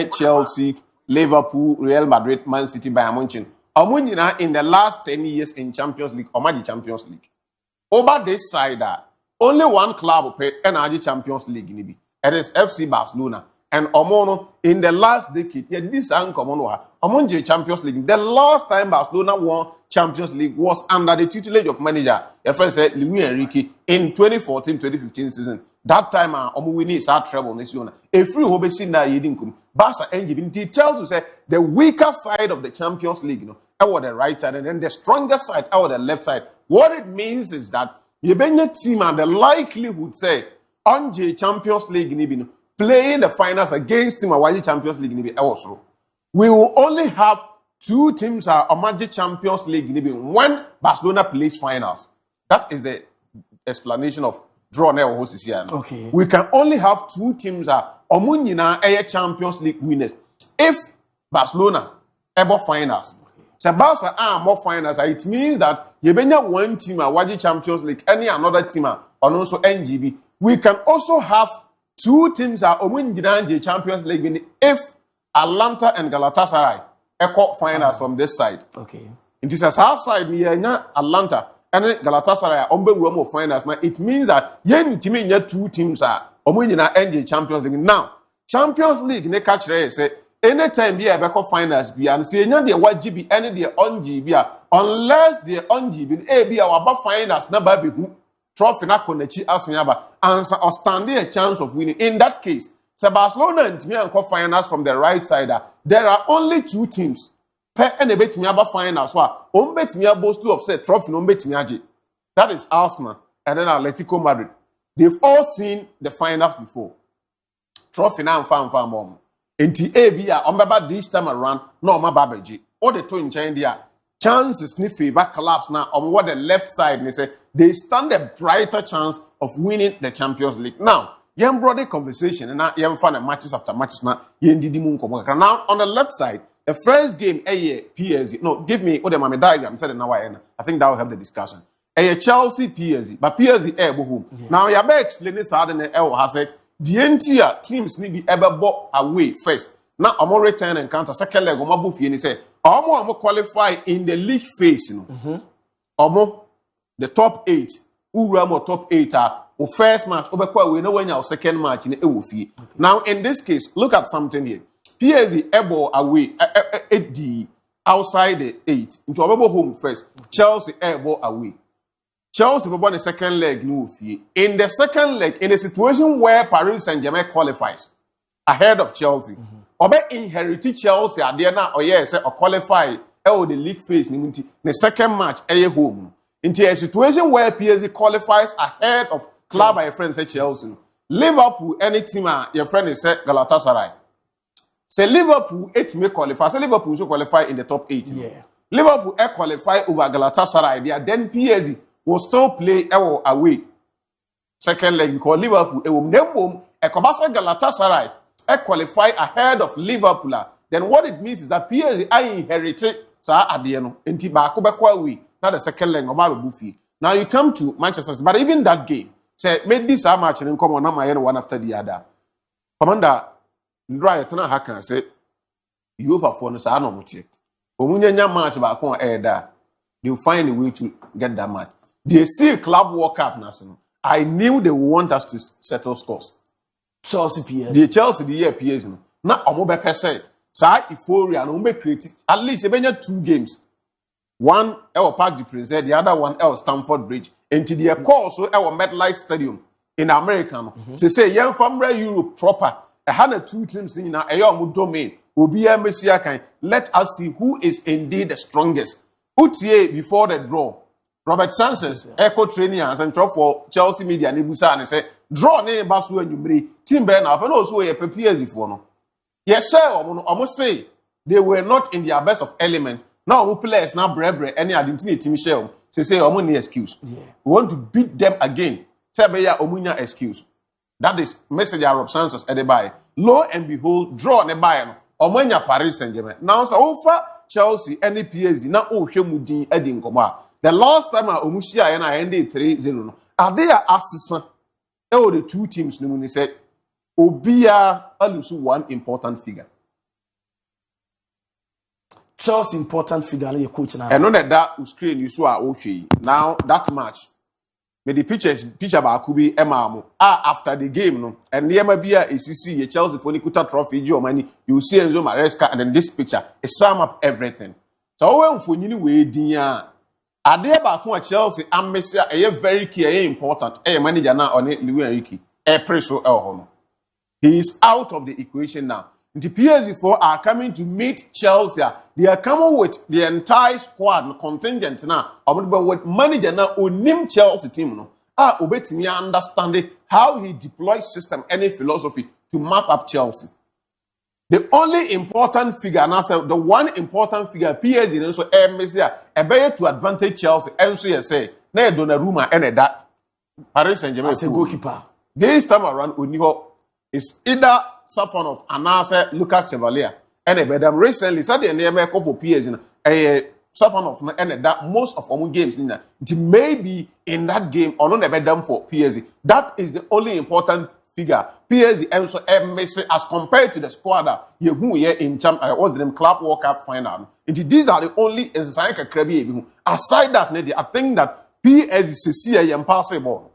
Chelsea, Liverpool, Real Madrid, Man City, Bayern Munich. Omunyina in the last 10 years in Champions League, Omaji Champions League. Over this side, only one club pay energy Champions League in Ibi. It is FC Barcelona. And Omono, in the last decade, this uncommon Omonje Champions League. The last time Barcelona won Champions League was under the tutelage of manager, your friend said, Luis Enrique, in 2014-2015 season. That time, Omuwini is our treble. A free Hobesin that you didn't come. Barca NGB details to say the weaker side of the Champions League, over the right side, and then the stronger side over the left side. What it means is that you bring your team and the likelihood say on the Champions League playing the finals against team away Champions League also. We will only have 2 teams on the Champions League when Barcelona plays finals. That is the explanation of draw now hosts here. Okay. We can only have 2 teams Omunyina a Champions League winners if Barcelona ever finals. So Barca are more finals. It means that you benya one team Waji Champions League, any another team on also NGB. We can also have 2 teams Omunyina Champions League if Atlanta and Galatasaray echo finals from this side. Okay. It is as our side we are Atlanta and Galatasaray on finals. Now it means that yen team 2 teams are Omunyina NG Champions League. Now Champions League ne catch say anytime be a finals be and say nya the wajibi any the on GB unless the on GB be our finals na ba be trophy na konachi asnyaba answer or standing a chance of winning. In that case, say Barcelona and me and finals from the right side. There are only 2 teams per and bet me aba finals so bet me abo to offset trophy no bet me age. That is Arsenal and then Atletico Madrid. They've all seen the finals before. Trophy na fan mom. Enti ABOU this time around no ma babaji. All the 2 in China chances ni favor collapse now on what the left side they say they stand a brighter chance of winning the Champions League. Now, young brother conversation and now young fan matches after matches now now on the left side the first game PSG. No, give me what the diagram said now I think that will help the discussion. Chelsea PSG, but PSG home. Now you better explain this how the has said the entire teams need be ever bought away first. Now I'm return encounter second leg omo bufi ni say omo qualify in the league phase omo the top 8 ura top 8 o first match obekwa we no when your second match ni ewo fie. Now in this case look at something here. PSG able away the outside the 8 into obebo home first. Chelsea able away. Chelsea will the second leg in the second leg, in a situation where Paris Saint-Germain qualifies ahead of Chelsea, or inherited Chelsea at the end or yes, or qualify the league phase in the second match at home. Into a situation where PSG qualifies ahead of club by friends at Chelsea. Liverpool, any team your friend is Galatasaray. Say Liverpool 8 may qualify. Say Liverpool should qualify in the top 8. Yeah. Liverpool qualify over Galatasaray. They are then PSG will still play away. Second leg because Liverpool Galatasaray qualify ahead of Liverpool. Then what it means is that PSG I inherited at the end. Now the second leg now you come to Manchester City, but even that game say made this match and come on one after the other. Commander Ndra Yetana Hakan said you for no say no mutie. Omunya match back on air they'll find a way to get that match. They see Club World Cup national. I knew they would want us to settle scores. Chelsea PSG. The Chelsea the year PSG. Now Omobe said, "Say euphoria and Omobe create at least even 2 games. One El Parc du Prince, the other one El Stamford Bridge. And to the call so El MetLife Stadium in America. Say young from Europe proper. I had 2 teams in a young domain. Will be a Messiah kind. Let us see who is indeed the strongest. Utie before the draw. Robert Sanchez, echo training and drop for Chelsea media Nibusa and say, draw name Basu and you Team Ben up and also a PSG for no. Yes, sir, almost say they were not in their best of element. Now who players now brebre any identity team shell. Say Omuni excuse. Yeah. We want to beat them again. Say Omunya excuse. That is message Rob Sanchez at the buy. Lo and behold, draw ne buy. Omunya Paris Saint-Germain. Now so over Chelsea any PSG now Hemudi Edin Koma. The last time Omushia and I ended 3-0. Are they assistant? The 2 teams, no said, Obia alusu one important figure. Chelsea important figure your coach now. And know that screen you saw okay. Now that match. Me the picture ba kubi emamu. After the game no. And the MBA ACC Chelsea Fonikuta trophy money. You see Enzo Maresca and then this picture. It sum up everything. So when for you we dinya. Ade ba ko Chelsea ammesia very key important. Manager na on Louis Enrique. Preso no. He is out of the equation now. The PSG4 are coming to meet Chelsea. They are coming with the entire squad contingent now. With manager now onim Chelsea team no. Obetimi understanding how he deploys system any philosophy to map up Chelsea. The only important figure now, the one important figure PSG so Messia a to advantage Chelsea and so you say na Donnarumma and that Paris Saint-Germain as a goalkeeper. This time around Uniho is either Safonov and now Lucas Chevalier and a bedam recently said the name for PSG a Safonov and that most of our games maybe in that game or not a bedam for PSG. That is the only important figure. PSG and so Messi as compared to the squad you here in what's the name Club World Cup final. These are the only aside that I think that PSG is impossible.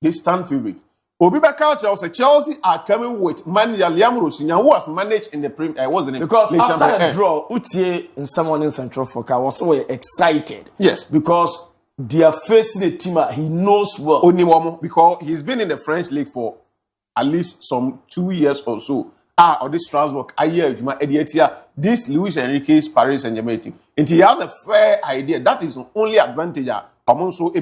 They stand favorite. Obibeka Chelsea are coming with manager Liam Rosinya, who was managed in the Premier. What's the name? Because after the draw, Utie and someone in Central Africa was so excited. Yes, because they are facing a team he knows well. Onimomo, because he's been in the French league for at least some 2 years or so. Or this Strasbourg, this Luis Enrique's Paris Saint-Germain team, and he has a fair idea. That is the only advantage. Also,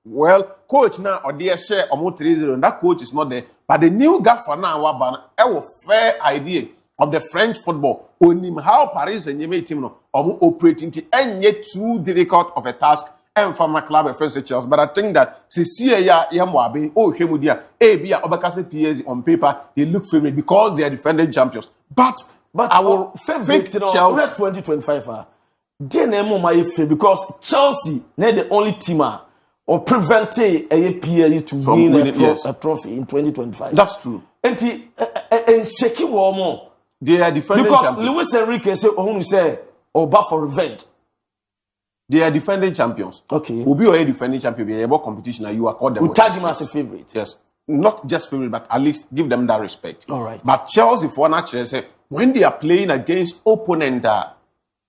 well, coach now or dear share or more 3-0, and that coach is not there. But the new guy for now, a fair idea of the French football. Only how Paris and Germain team no operating and yet too difficult of a task. And from my club of French Chelsea, but I think that Cecilia Yamwabe, Shemudia, ABOU, Obakase PSG on paper, they look favorite because they are defending champions. But our favorite Chelsea 2025 because Chelsea they're the only team or prevent a PSG to win a trophy in 2025. That's true. And shaky more. They are defending because champions. Luis Enrique say or for revenge. They are defending champions. Okay. Will be already defending champions. They are about competition and you accord them. We tag him as a favorite. Yes. Not just favorite, but at least give them that respect. All right. But Chelsea for naturally say when they are playing against opponent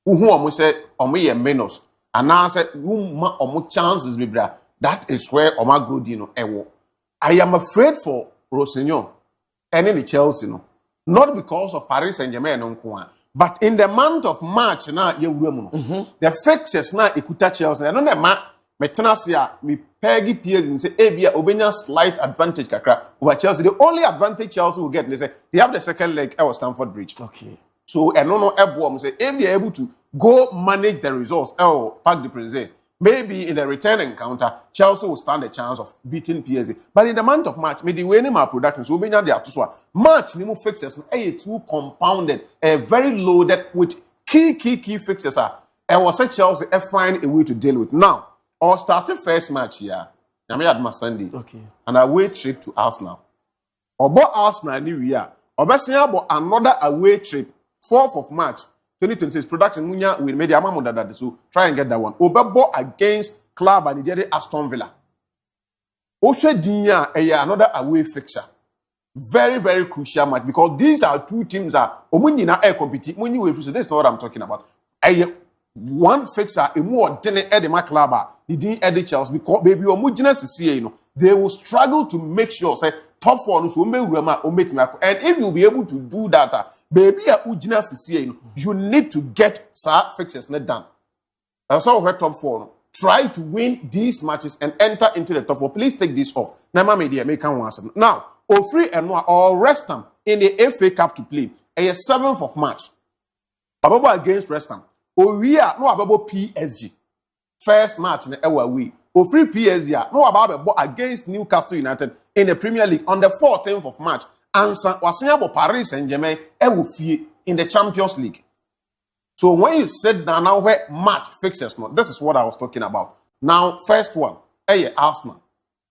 who almost say menos and now say who chances be bra. That is where Omagrodino ewo. I am afraid for Rosinho and in the Chelsea no. Not because of Paris Saint-Germain no. But in the month of March now, the fixtures now ikuta Chelsea. I know that ma metenasia me peggy peers and say ABOU obenya slight advantage kakra over Chelsea. The only advantage Chelsea will get, they say they have the second leg at Stamford Bridge. Okay. So I don't know everyone say if they are able to go manage the results, Parc des Princes. Maybe in the return encounter, Chelsea will stand a chance of beating PSG. But in the month of March, maybe we name our production, so we know they are too March, new fixes, too compounded, very loaded with key fixes. And was a Chelsea find a way to deal with. Now, our starting first match here, I had my Sunday, okay, and away trip to Arsenal. About Arsenal, New Year, about another away trip, 4th of March. 2026 production munya with media that so try and get that one. Obebo against club and the Aston Villa. Oshe Dinya another away fixture. Very, very crucial match because these are two teams that Omunina air compete. When you this is not what I'm talking about. One fixer a more than Edema club, the Dean Eddie Charles because baby Omujina they will struggle to make sure say top 4 and if you'll be able to do that. Baby, you need to get fixes not done. So we're top 4. Try to win these matches and enter into the top 4. Please take this off. Now, free and or West Ham in the FA Cup to play. A 7th of March. Ababa against West Ham. We are no about PSG. First match in the away. Free PSG. No about against Newcastle United in the Premier League on the 14th of March. Answer was about Paris Saint-Germain in the Champions League. So when you sit down now where match fixes, this is what I was talking about. Now, first one, Arsenal.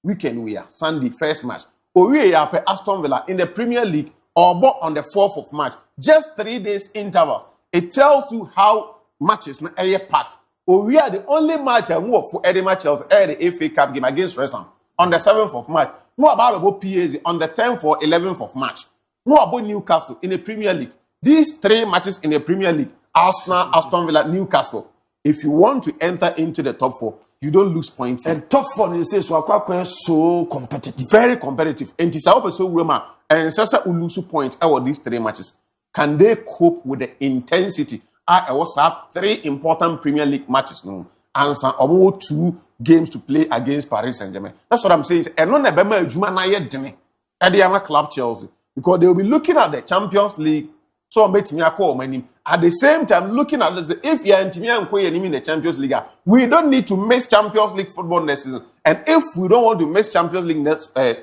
Weekend we are Sunday, first match. We are Aston Villa in the Premier League or on the 4th of March. Just 3 days intervals. it tells you how matches na packed. We are the only match I move for Eddie Chelsea the FA Cup game against West Ham on the 7th of March. No about PSG on the 10th or 11th of March. No about Newcastle in the Premier League. These 3 matches in the Premier League, Arsenal, Aston Villa, Newcastle. If you want to enter into the top 4, you don't lose points. And top 4, you say, so competitive. Very competitive. And this is so Roma and Sasa lose points out these 3 matches. Can they cope with the intensity? I was have 3 important Premier League matches now. And some almost 2 games to play against Paris Saint-Germain. That's what I'm saying. And not a Juma na yet dene. At the club Chelsea. Because they will be looking at the Champions League. So I'm betting at the same time looking at this, if you are in the Champions League, we don't need to miss Champions League football next season. And if we don't want to miss Champions League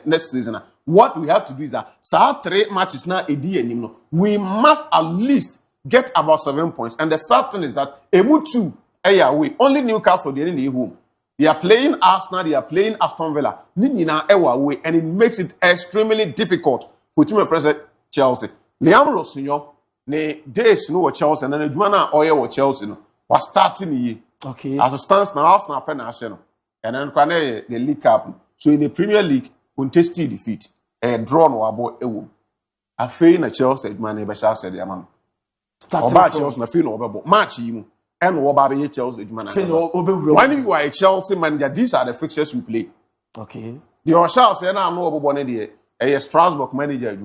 next season, what we have to do is that 3 matches now we must at least get about 7 points. And the sad thing is that MON-FRI away. Only Newcastle they in the home. They are playing Arsenal, they are playing Aston Villa. Away, and it makes it extremely difficult for team of Chelsea. Liam Rosinho, ne days no Chelsea, and then Juana Oya Chelsea no was starting the year. Okay. As it stands now, Arsenal pen Arsenal, and then the League Cup. So in the Premier League, contested defeat, a draw no about a womb. I feel in Chelsea, man, Bashar said, man. Starting about Chelsea, I feel no about match you. And what about Chelsea? When you are a Chelsea manager, these are the fixtures you play. Okay. The Oshal say na no about a Strasbourg manager.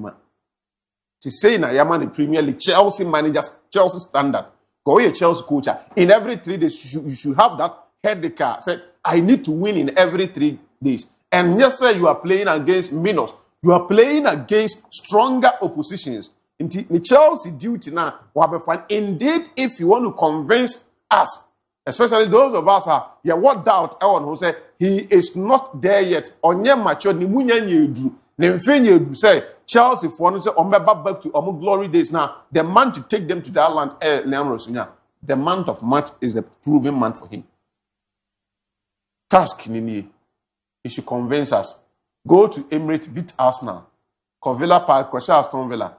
To say na Yaman the Premier League Chelsea managers, Chelsea standard. Go a Chelsea coach. In every 3 days, you should have that head car. Say, I need to win in every 3 days. And yes, sir, you are playing against minors. You are playing against stronger oppositions. In the Chelsea duty now, indeed, if you want to convince us, especially those of us what doubt who say he is not there yet, or near mature, say Chelsea for say back to glory days now. The man to take them to that land, the month of March is a proven month for him. Task Nini, he should convince us. Go to Emirates, beat Arsenal, Villa Park, Aston Villa.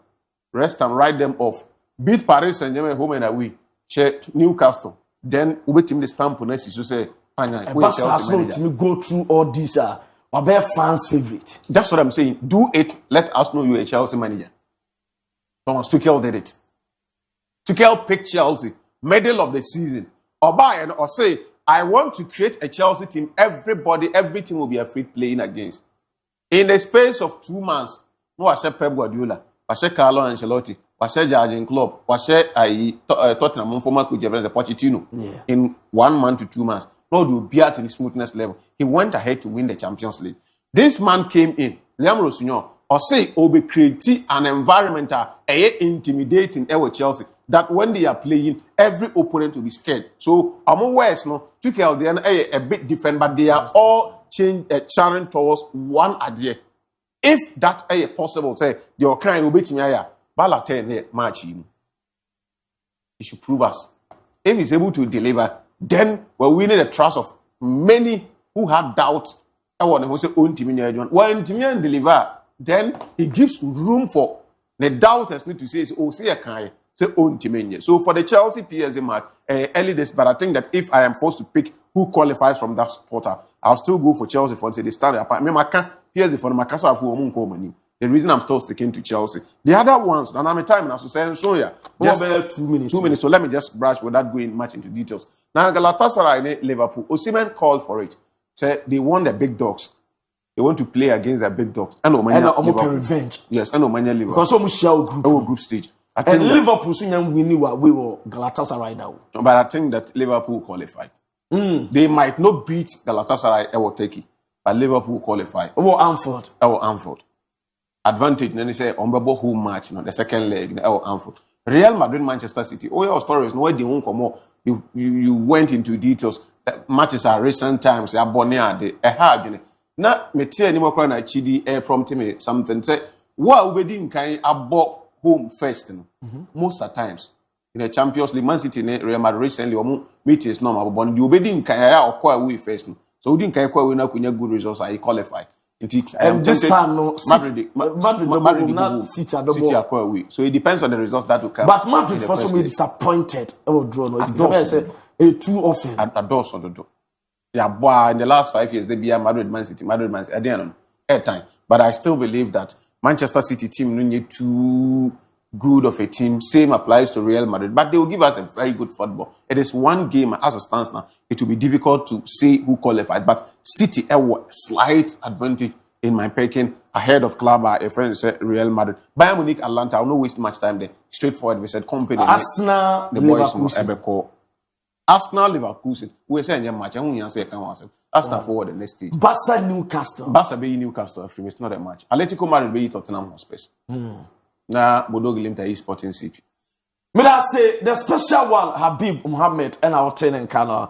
Rest and write them off. Beat Paris Saint-Germain home and away. Check Newcastle. Then wait him the stamp on us. You say, go through all these. Our fans' favorite. That's what I'm saying. Do it. Let us know you're a Chelsea manager. Thomas Tuchel did it. Tuchel picked Chelsea, middle of the season. Or say, I want to create a Chelsea team. Everybody, every team will be afraid playing against. In the space of 2 months, no, I said Pep Guardiola. Washe Carlo Ancelotti, washe Jurgen Klopp, washe Tottenham former coach Pochettino. In 1 month to 2 months, Lord will be at the smoothness level. He went ahead to win the Champions League. This man came in, Liam Rosinho, or say, be creating an environment intimidating Chelsea that when they are playing, every opponent will be scared. So among West, no, Tuchel they are a bit different, but they are all churning towards one idea. If that is possible, say your kind will be to Bala 10 match him. He should prove us. If he's able to deliver, then we're winning the trust of many who had doubts. I want to say own team in when Timian deliver, then he gives room for the doubters need to say, oh, say a kind, say own team. So for the Chelsea PSG match, early days, but I think that if I am forced to pick who qualifies from that quarter, I'll still go for Chelsea for say they stand apart. I can't. Here's the phone. The reason I'm still sticking to Chelsea. The other ones, and I'm a time now, so saying, so yeah, just 2 minutes. 2 minutes. So let me just brush without going much into details. Now, Galatasaray, Liverpool, Osimhen called for it. Say they want the big dogs. They want to play against the big dogs. And Omanya revenge. Yes, and Omanya Liverpool. Because some shell group stage. And Liverpool soon winning we were Galatasaray now. But I think that Liverpool qualified. They might not beat Galatasaray or Turkey. But Liverpool qualify. Anfield. Advantage. Then they say unbelievable home match. The second leg. Anfield. Real Madrid, Manchester City. All your stories. No way they won't come more. You went into details. Matches are recent times. They are Bonia. They hard. Now me tell any more crying. I chidi prompting me something. Say what we didn't kind about home first. Most of the times in the Champions League, Man City, Real Madrid recently meetings normal. But you didn't kind of away first. So we didn't quite win good results. I qualify. And this time, no, Madrid will not sit at the ball. So it depends on the results that will come. But Madrid for some disappointed. Oh, draw no. It's too often. At doors on the door. Yeah, boy, in the last 5 years, they be a Madrid, Man City, at the end of time. But I still believe that Manchester City team don't need too good of a team. Same applies to Real Madrid. But they will give us a very good football. It is one game as it stands now. It will be difficult to say who qualified. But City a slight advantage in my picking ahead of club. A friend said Real Madrid. Bayern Munich, Atlanta. I will not waste much time there. Straightforward. We said company. Arsenal, the boys Liverpool. Arsenal, Liverpool. We say any match. I won't say Arsenal forward the next stage. Barca, Newcastle. Barca be Newcastle. It's not a match. Atletico Madrid be Tottenham Hotspur. Now, Bodo Glimt is Sporting CP. May I say the special one, Habib Mohammed, and our 10 and Kana.